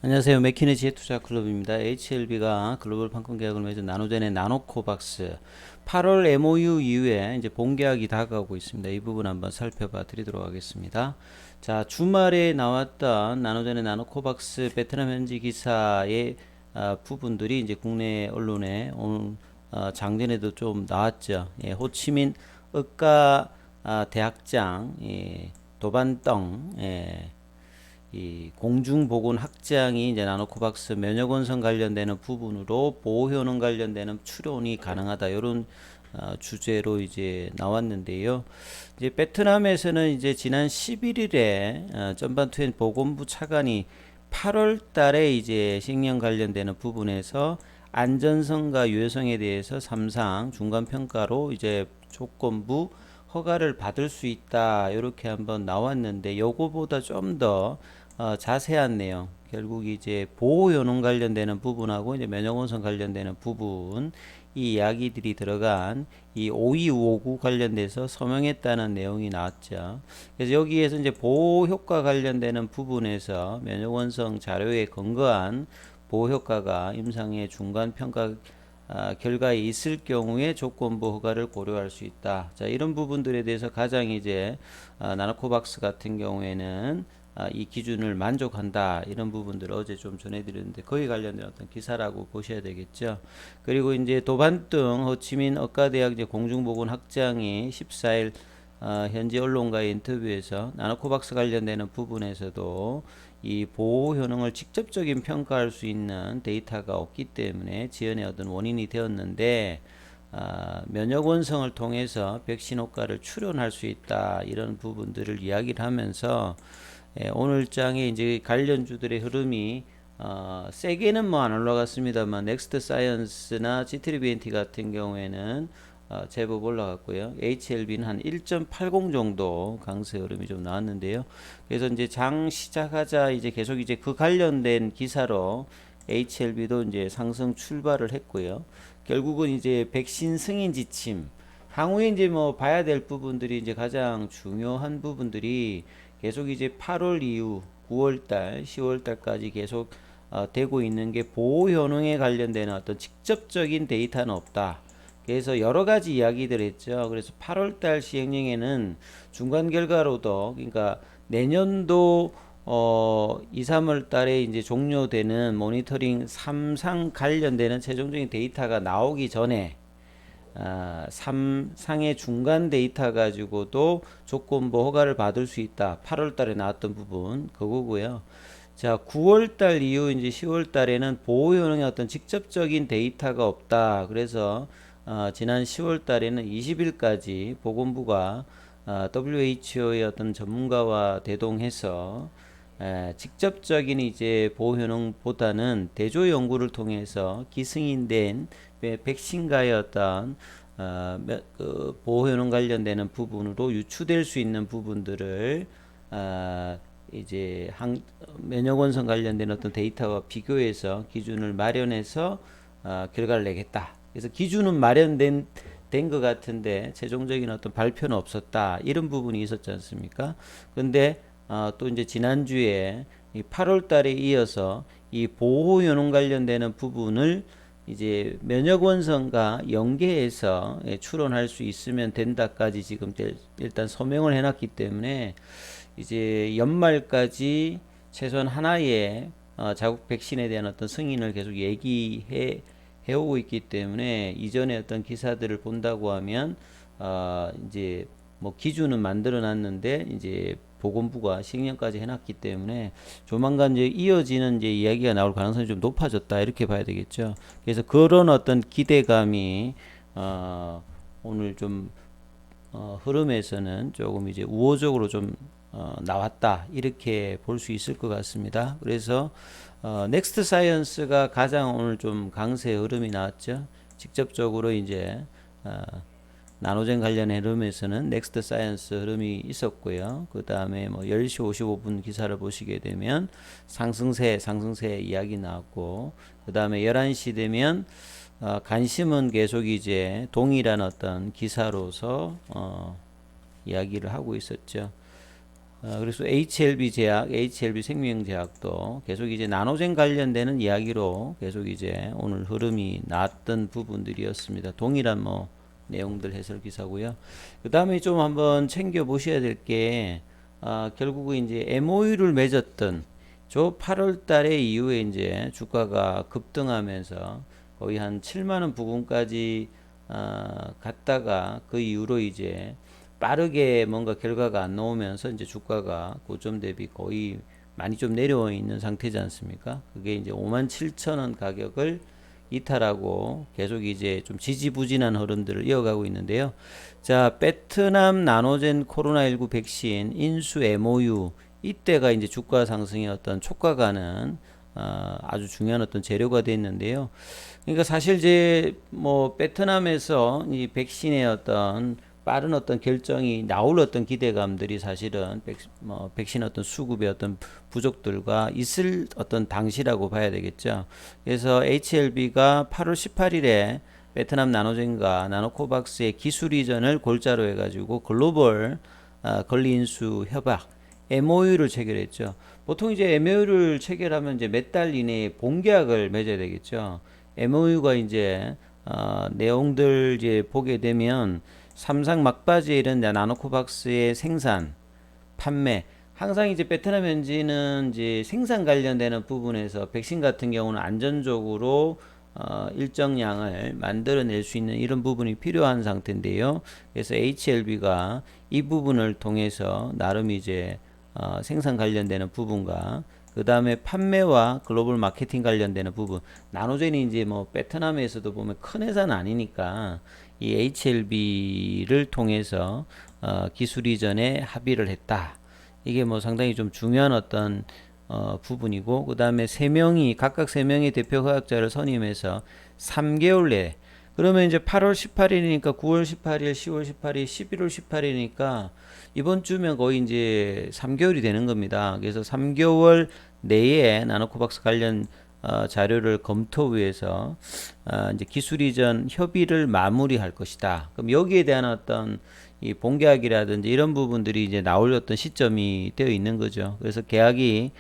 안녕하세요. 맥키네지의 투자클럽입니다. HLB가 글로벌 판권 계약을 맺은 나노젠의 나노코박스 8월 MOU 이후에 이제 본계약이 다가오고 있습니다. 이 부분 한번 살펴봐 드리도록 하겠습니다. 자, 주말에 나왔던 나노젠의 나노코박스 베트남 현지 기사의 부분들이 이제 국내 언론에 오늘 장전에도 좀 나왔죠. 예, 호치민 의과 대학장 도반덩 이 공중보건 확장이 이제 나노코박스 면역원성 관련되는 부분으로 보호효능 관련되는 출원이 가능하다 이런 주제로 이제 나왔는데요. 이제 베트남에서는 이제 지난 11일에 전반투엔 보건부 차관이 8월 달에 이제 식량 관련되는 부분에서 안전성과 유해성에 대해서 3상 중간 평가로 이제 조건부 허가를 받을 수 있다 이렇게 한번 나왔는데 요거보다 좀더 자세한 내용, 결국 이제 보호효능 관련되는 부분하고 이제 면역원성 관련되는 부분, 이 이야기들이 들어간 이 5259 관련돼서 서명했다는 내용이 나왔죠. 그래서 여기에서 이제 보호 효과 관련되는 부분에서 면역원성 자료에 근거한 보호 효과가 임상의 중간 평가 결과에 있을 경우에 조건부 허가를 고려할 수 있다. 자, 이런 부분들에 대해서 가장 이제 나노코박스 같은 경우에는 이 기준을 만족한다 이런 부분들을 어제 좀 전해드렸는데 거기 관련된 어떤 기사라고 보셔야 되겠죠. 그리고 이제 도반등 호치민 의과대학 이제 공중보건 학장이 14일 현지 언론과의 인터뷰에서 나노코박스 관련되는 부분에서도 이 보호 효능을 직접적인 평가할 수 있는 데이터가 없기 때문에 지연의 어떤 원인이 되었는데 면역 원성을 통해서 백신 효과를 추론할 수 있다 이런 부분들을 이야기를 하면서 오늘 장에 이제 관련주들의 흐름이 세게는 뭐 안 올라갔습니다만 넥스트 사이언스나 GTBNT 같은 경우에는 제법 올라갔고요. HLB는 한 1.80 정도 강세 흐름이 좀 나왔는데요. 그래서 이제 장 시작하자 이제 계속 이제 그 관련된 기사로 HLB도 이제 상승 출발을 했고요. 결국은 이제 백신 승인 지침, 향후에 이제 뭐 봐야 될 부분들이 이제 가장 중요한 부분들이 계속 이제 8월 이후 9월달, 10월달까지 계속 되고 있는 게 보호 효능에 관련되는 어떤 직접적인 데이터는 없다. 그래서 여러 가지 이야기들 했죠. 그래서 8월달 시행령에는 중간 결과로도 그러니까 내년도 2, 3월 달에 이제 종료되는 모니터링 3상 관련되는 최종적인 데이터가 나오기 전에 3상의 중간 데이터 가지고도 조건부 허가를 받을 수 있다. 8월 달에 나왔던 부분 그거고요. 자, 9월 달 이후 이제 10월 달에는 보호 효능의 어떤 직접적인 데이터가 없다. 그래서 지난 10월 달에는 20일까지 보건부가 WHO의 어떤 전문가와 대동해서 직접적인 이제 보호 효능보다는 대조 연구를 통해서 기승인된 백신과의 어떤 그 보호 효능 관련되는 부분으로 유추될 수 있는 부분들을 이제 면역 원성 관련된 어떤 데이터와 비교해서 기준을 마련해서 결과를 내겠다. 그래서 기준은 마련된 것 같은데 최종적인 어떤 발표는 없었다. 이런 부분이 있었지 않습니까? 근데 또 이제 지난주에 이 8월 달에 이어서 이 보호 효능 관련되는 부분을 이제 면역 원성과 연계해서 추론할 수 있으면 된다까지 지금 일단 서명을 해놨기 때문에 이제 연말까지 최소한 하나의 자국 백신에 대한 어떤 승인을 계속 얘기해 해오고 있기 때문에 이전에 어떤 기사들을 본다고 하면 이제 뭐 기준은 만들어 놨는데 이제 보건부가 시행령까지 해놨기 때문에 조만간 이제 이어지는 이제 이야기가 나올 가능성이 좀 높아졌다 이렇게 봐야 되겠죠. 그래서 그런 어떤 기대감이 오늘 좀 흐름에서는 조금 이제 우호적으로 좀 나왔다 이렇게 볼 수 있을 것 같습니다. 그래서 넥스트 사이언스가 가장 오늘 좀 강세 흐름이 나왔죠. 직접적으로 이제 나노젠 관련 흐름에서는 넥스트 사이언스 흐름이 있었고요. 그 다음에 뭐 10시 55분 기사를 보시게 되면 상승세 이야기 나왔고, 그 다음에 11시 되면 관심은 계속 이제 동일한 어떤 기사로서 이야기를 하고 있었죠. 그래서 HLB 제약, HLB 생명제약도 계속 이제 나노젠 관련되는 이야기로 계속 이제 오늘 흐름이 나왔던 부분들이었습니다. 동일한 뭐 내용들 해설 기사고요. 그 다음에 좀 한번 챙겨 보셔야 될 게, 결국은 이제 MOU를 맺었던 저 8월 달에 이후에 이제 주가가 급등하면서 거의 한 7만 원 부근까지 갔다가 그 이후로 이제 빠르게 뭔가 결과가 안 나오면서 이제 주가가 고점 대비 거의 많이 좀 내려와 있는 상태지 않습니까? 그게 이제 57,000원 가격을 이탈하고 계속 이제 좀 지지부진한 흐름들을 이어가고 있는데요. 자, 베트남 나노젠 코로나19 백신 인수 MOU 이때가 이제 주가 상승의 어떤 촉과가는 아주 중요한 어떤 재료가 됐는데요. 그러니까 사실 이제 뭐 베트남에서 이 백신의 어떤 빠른 어떤 결정이 나올 어떤 기대감들이 사실은 백신 어떤 수급의 어떤 부족들과 있을 어떤 당시라고 봐야 되겠죠. 그래서 HLB가 8월 18일에 베트남 나노젠과 나노코박스의 기술 이전을 골자로 해가지고 글로벌 권리 인수 협약 MOU를 체결했죠. 보통 이제 MOU를 체결하면 이제 몇 달 이내에 본계약을 맺어야 되겠죠. MOU가 이제 내용들 이제 보게 되면 삼상 막바지에 이른 나노코박스의 생산, 판매, 항상 이제 베트남 현지는 이제 생산 관련되는 부분에서 백신 같은 경우는 안전적으로 일정량을 만들어낼 수 있는 이런 부분이 필요한 상태인데요. 그래서 HLB가 이 부분을 통해서 나름 이제 생산 관련되는 부분과 그 다음에 판매와 글로벌 마케팅 관련되는 부분, 나노젠이 이제 뭐 베트남에서도 보면 큰 회사는 아니니까 이 HLB를 통해서 기술 이전에 합의를 했다. 이게 뭐 상당히 좀 중요한 어떤 부분이고, 그 다음에 각각 세 명의 대표 화학자를 선임해서 3개월 내에, 그러면 이제 8월 18일이니까 9월 18일, 10월 18일, 11월 18일이니까 이번 주면 거의 이제 3개월이 되는 겁니다. 그래서 3개월 내에 나노코박스 관련 자료를 검토 위해서 이제 기술 이전 협의를 마무리할 것이다. 그럼 여기에 대한 어떤 이 본계약이라든지 이런 부분들이 이제 나올 어떤 시점이 되어 있는 거죠. 그래서 계약이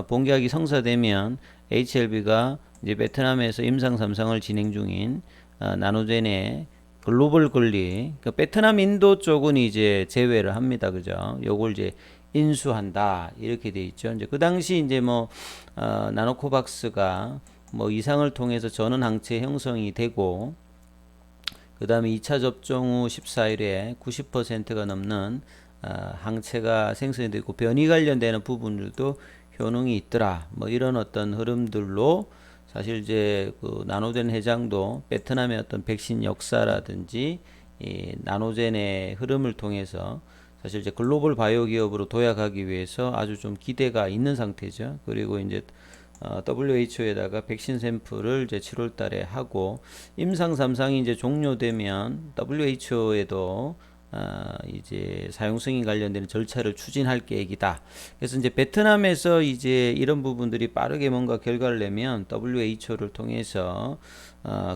본계약이 성사되면 HLB가 이제 베트남에서 임상 3상을 진행 중인 나노젠의 글로벌 권리, 그러니까 베트남 인도 쪽은 이제 제외를 합니다. 그죠? 요걸 이제 인수한다. 이렇게 돼 있죠. 이제 그 당시 이제 뭐, 나노코박스가 뭐 이상을 통해서 전원 항체 형성이 되고, 그 다음에 2차 접종 후 14일에 90%가 넘는 항체가 생성이 되고, 변이 관련되는 부분들도 효능이 있더라. 뭐 이런 어떤 흐름들로 사실 이제 그 나노젠 회장도 베트남의 어떤 백신 역사라든지 이 나노젠의 흐름을 통해서 사실 이제 글로벌 바이오 기업으로 도약하기 위해서 아주 좀 기대가 있는 상태죠. 그리고 이제 WHO에다가 백신 샘플을 이제 7월 달에 하고 임상 3상이 이제 종료되면 WHO에도 이제 사용 승인 관련되는 절차를 추진할 계획이다. 그래서 이제 베트남에서 이제 이런 부분들이 빠르게 뭔가 결과를 내면 WHO를 통해서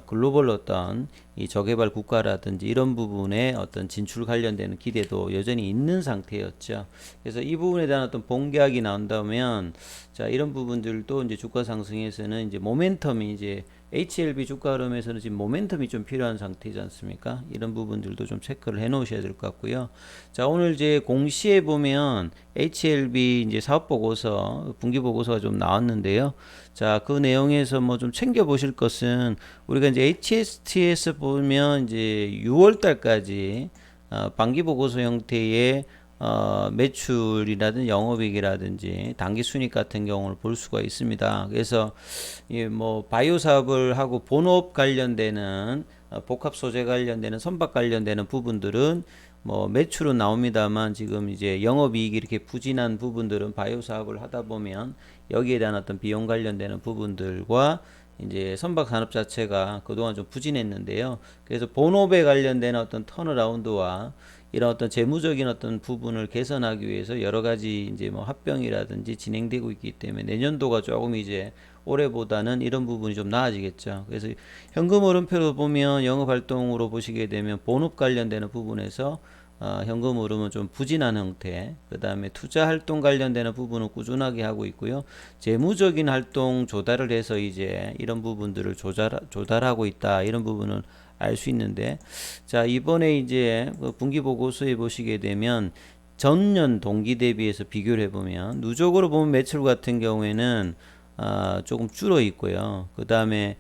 글로벌 어떤 이 저개발 국가라든지 이런 부분에 어떤 진출 관련되는 기대도 여전히 있는 상태였죠. 그래서 이 부분에 대한 어떤 본계약이 나온다면, 자, 이런 부분들도 이제 주가 상승에서는 이제 모멘텀이 이제 HLB 주가 흐름에서는 지금 모멘텀이 좀 필요한 상태지 않습니까? 이런 부분들도 좀 체크를 해 놓으셔야 될 것 같고요. 자, 오늘 이제 공시에 보면 HLB 이제 사업 보고서, 분기 보고서가 좀 나왔는데요. 자, 그 내용에서 뭐 좀 챙겨 보실 것은, 우리가 이제 HST에서 보면 이제 6월 달까지 반기 보고서 형태의 매출이라든지 영업이익이라든지 당기 순이익 같은 경우를 볼 수가 있습니다. 그래서 뭐 바이오 사업을 하고 본업 관련되는 복합 소재 관련되는 선박 관련되는 부분들은 뭐 매출은 나옵니다만, 지금 이제 영업이익이 이렇게 부진한 부분들은 바이오 사업을 하다 보면 여기에 대한 어떤 비용 관련되는 부분들과 이제 선박 산업 자체가 그동안 좀 부진했는데요. 그래서 본업에 관련된 어떤 턴어라운드와 이런 어떤 재무적인 어떤 부분을 개선하기 위해서 여러 가지 이제 뭐 합병이라든지 진행되고 있기 때문에 내년도가 조금 이제 올해보다는 이런 부분이 좀 나아지겠죠. 그래서 현금 흐름표로 보면 영업 활동으로 보시게 되면 본업 관련되는 부분에서 현금 흐름은 좀 부진한 형태, 그 다음에 투자 활동 관련되는 부분은 꾸준하게 하고 있고요. 재무적인 활동 조달을 해서 이제 이런 부분들을 조달하고 있다. 이런 부분을 알 수 있는데, 자, 이번에 이제 분기 보고서에 보시게 되면 전년 동기 대비해서 비교를 해보면 누적으로 보면 매출 같은 경우에는 조금 줄어 있고요. 그 다음에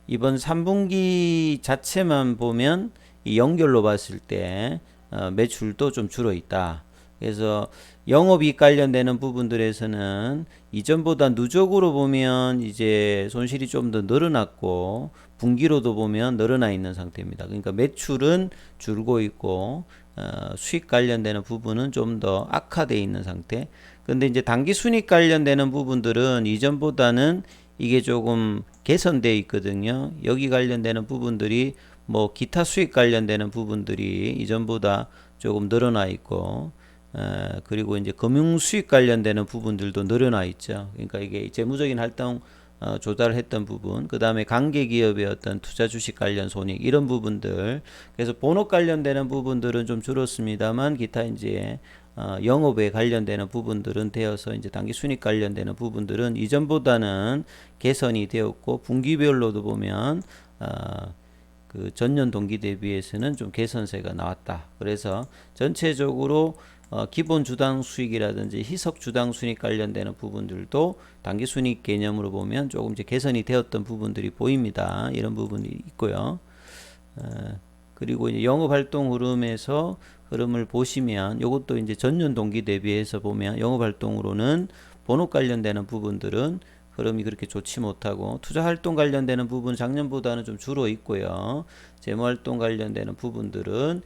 이번 3분기 자체만 보면 이 연결로 봤을 때 매출도 좀 줄어 있다. 그래서 영업이익 관련되는 부분들에서는 이전보다 누적으로 보면 이제 손실이 좀 더 늘어났고 분기로도 보면 늘어나 있는 상태입니다. 그러니까 매출은 줄고 있고 수익 관련되는 부분은 좀 더 악화되어 있는 상태. 근데 이제 당기 순이익 관련되는 부분들은 이전보다는 이게 조금 개선되어 있거든요. 여기 관련되는 부분들이 뭐 기타 수익 관련되는 부분들이 이전보다 조금 늘어나 있고, 그리고 이제 금융 수익 관련되는 부분들도 늘어나 있죠. 그러니까 이게 재무적인 활동 조달을 했던 부분, 그 다음에 관계 기업의 어떤 투자 주식 관련 손익 이런 부분들, 그래서 본업 관련되는 부분들은 좀 줄었습니다만 기타 이제 영업에 관련되는 부분들은 되어서 이제 당기 순익 관련되는 부분들은 이전보다는 개선이 되었고 분기별로도 보면 그 전년 동기 대비해서는 좀 개선세가 나왔다. 그래서 전체적으로 기본 주당 수익이라든지 희석 주당 수익 관련되는 부분들도 당기 순익 개념으로 보면 조금 이제 개선이 되었던 부분들이 보입니다. 이런 부분이 있고요. 그리고 이제 영업 활동 흐름에서 흐름을 보시면 이것도 이제 전년 동기 대비해서 보면 영업 활동으로는 본업 관련되는 부분들은 흐름이 그렇게 좋지 못하고 투자 활동 관련되는 부분 작년보다는 좀 줄어 있고요. 재무 활동 관련되는 부분들은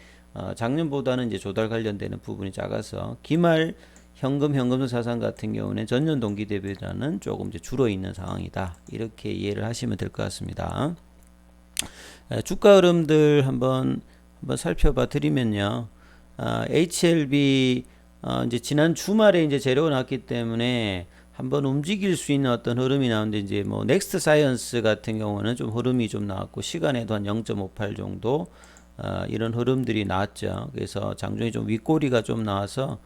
작년보다는 이제 조달 관련되는 부분이 작아서 기말 현금 자산 같은 경우는 전년 동기 대비라는 조금 이제 줄어 있는 상황이다. 이렇게 이해를 하시면 될 것 같습니다. 주가 흐름들 한번 살펴봐 드리면요. HLB 이제 지난 주말에 이제 재료가 났기 때문에 한번 움직일 수 있는 어떤 흐름이 나오는데 이제 뭐 넥스트 사이언스 같은 경우는 좀 흐름이 좀 나왔고 시간에도 한 0.58 정도 이런 흐름들이 나왔죠. 그래서 장중에 좀 윗꼬리가 좀 나와서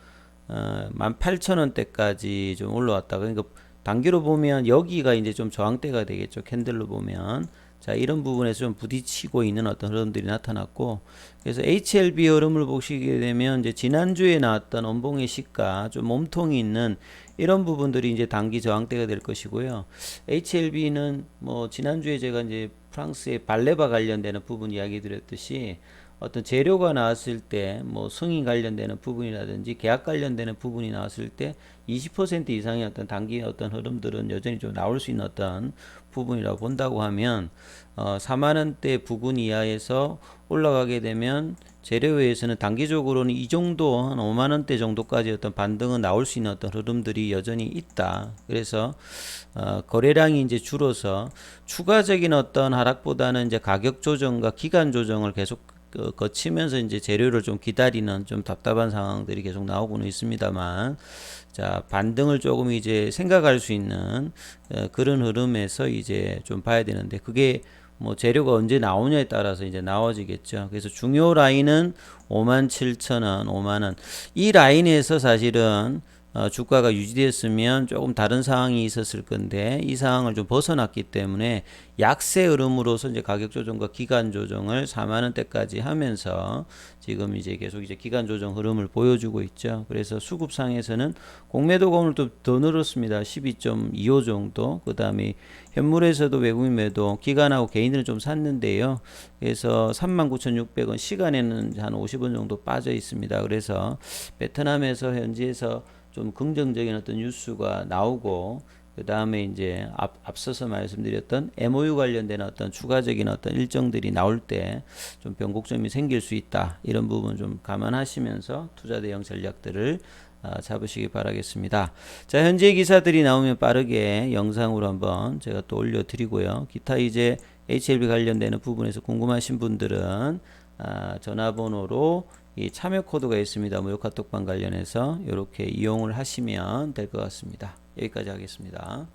18,000원대까지 좀 올라왔다. 그러니까 단기로 보면 여기가 이제 좀 저항대가 되겠죠. 캔들로 보면. 자, 이런 부분에서 좀 부딪히고 있는 어떤 흐름들이 나타났고, 그래서 HLB 흐름을 보시게 되면 이제 지난주에 나왔던 원봉의 시가 좀 몸통이 있는 이런 부분들이 이제 단기 저항대가 될 것이고요. HLB는 뭐 지난주에 제가 이제 프랑스의 발레바 관련되는 부분 이야기 드렸듯이 어떤 재료가 나왔을 때 뭐 승인 관련되는 부분이라든지 계약 관련되는 부분이 나왔을 때 20% 이상의 어떤 단기 어떤 흐름들은 여전히 좀 나올 수 있는 어떤 부분이라고 본다고 하면 4만원대 부근 이하에서 올라가게 되면 재료에서는 단기적으로는 이 정도 한 5만원대 정도까지 어떤 반등은 나올 수 있는 어떤 흐름들이 여전히 있다. 그래서 거래량이 이제 줄어서 추가적인 어떤 하락보다는 이제 가격 조정과 기간 조정을 계속 거치면서 이제 재료를 좀 기다리는 좀 답답한 상황들이 계속 나오고는 있습니다만, 자, 반등을 조금 이제 생각할 수 있는 그런 흐름에서 이제 좀 봐야 되는데, 그게 뭐 재료가 언제 나오냐에 따라서 이제 나와지겠죠. 그래서 중요 라인은 57,000원, 5만원. 이 라인에서 사실은 주가가 유지됐으면 조금 다른 상황이 있었을 건데 이 상황을 좀 벗어났기 때문에 약세 흐름으로서 이제 가격 조정과 기간 조정을 4만원대까지 하면서 지금 이제 계속 이제 기간 조정 흐름을 보여주고 있죠. 그래서 수급상에서는 공매도가 오늘 또 더 늘었습니다. 12.25 정도. 그 다음에 현물에서도 외국인 매도, 기간하고 개인들은 좀 샀는데요. 그래서 39,600원, 시간에는 한 50원 정도 빠져 있습니다. 그래서 베트남에서 현지에서 좀 긍정적인 어떤 뉴스가 나오고, 그 다음에 이제 앞서서 말씀드렸던 MOU 관련된 어떤 추가적인 어떤 일정들이 나올 때 좀 변곡점이 생길 수 있다. 이런 부분 좀 감안하시면서 투자 대응 전략들을 잡으시기 바라겠습니다. 자, 현재 기사들이 나오면 빠르게 영상으로 한번 제가 또 올려드리고요. 기타 이제 HLB 관련되는 부분에서 궁금하신 분들은 전화번호로 이 참여 코드가 있습니다. 무료 카톡방 관련해서 이렇게 이용을 하시면 될 것 같습니다. 여기까지 하겠습니다.